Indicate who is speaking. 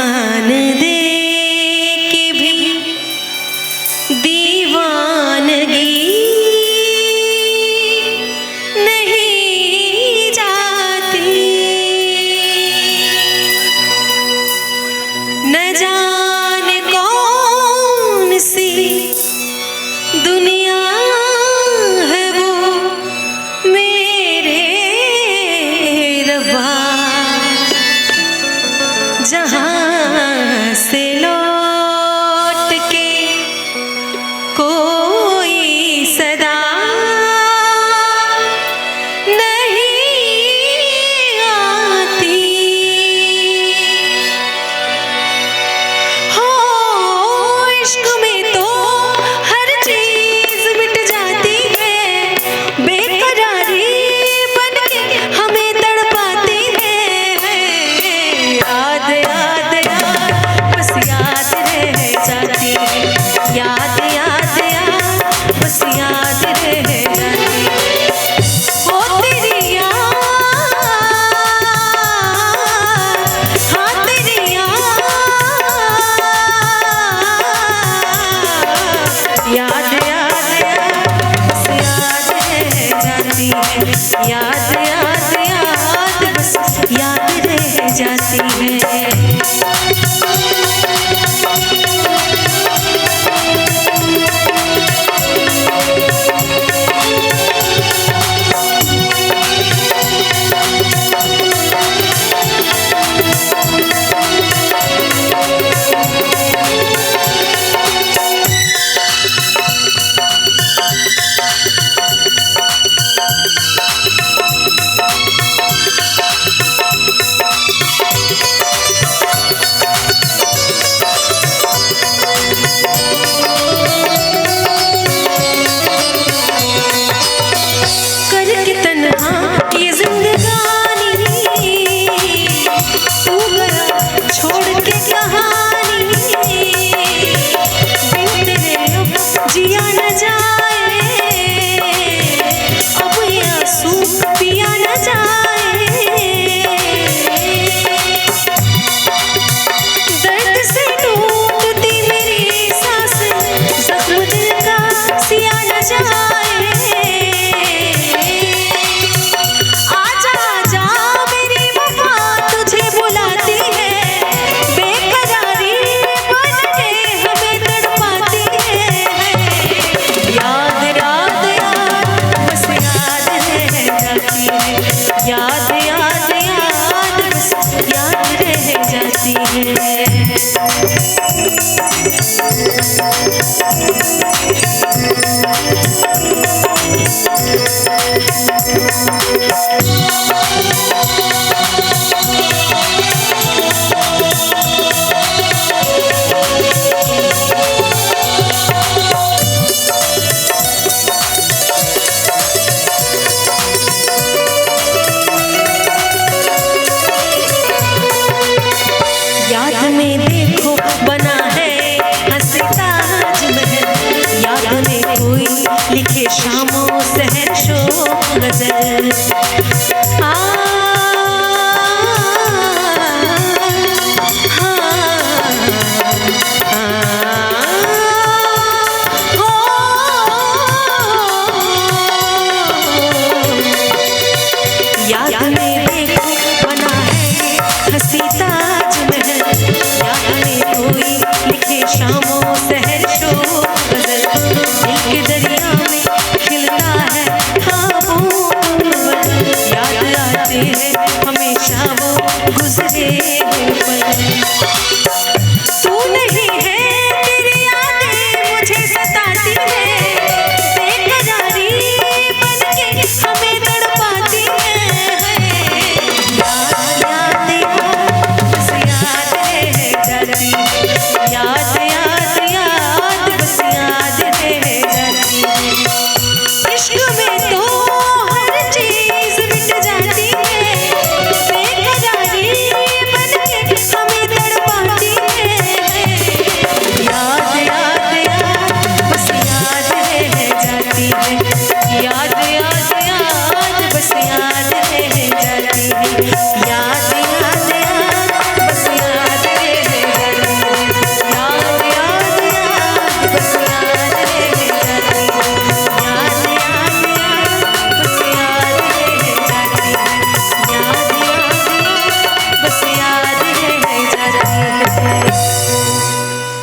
Speaker 1: जान दे के भी दीवानगी नहीं जाती। न जाने कौन सी दुनिया है वो मेरे रब्बा, जहाँ से लौट के कोई सदा नहीं आती। हो इश्क में तो हर चीज मिट जाती है, बेकरारी बन के हमें तड़पाती है। याद याद याद बस याद रह जाती है, याद याद याद बस याद रह जाती है। वो तेरी याद, हाँ तेरी याद, याद याद याद बस याद रह जाती है, याद याद याद बस याद रह जाती है। करके तन्हा ये जिंदगानी तू गया छोड़ के कहानी, बिन तेरे अब जिया न जाए, अब ये आंसू पिया न जाए। दर्द से टूटती मेरी सांसें, जख्म दिल का सिया न जाए। आजा आजा मेरी वफा तुझे बुलाती है, बेकरारी बन के हमें तड़पाती है। याद याद याद बस याद रह जाती है, याद याद याद बस याद रह जाती है। याद में देखो बना है हंसी ताजमहल, याद में कोई लिखे शामों सहर शो गजल। आ याद में देखो बना है हंसी ताजमहल, याद में कोई लिखे शामों सहर शो गजल। दिल के दरिया में खिलता है ख्वाबों का पल, याद आते हैं हमेशा वो गुजरे हुए पल। तू नहीं है तेरी यादें मुझे सताती है, बेकरारी बन के हमें तड़पाती है। याद याद याद बस याद रह जाती है, याद याद याद बस याद रह जाती है। इश्क में तो हर चीज मिट जाती है, बेकरारी बन के हमें तड़पाती है। याद याद याद बस याद रह जाती है, याद याद याद बस याद रह जाती है।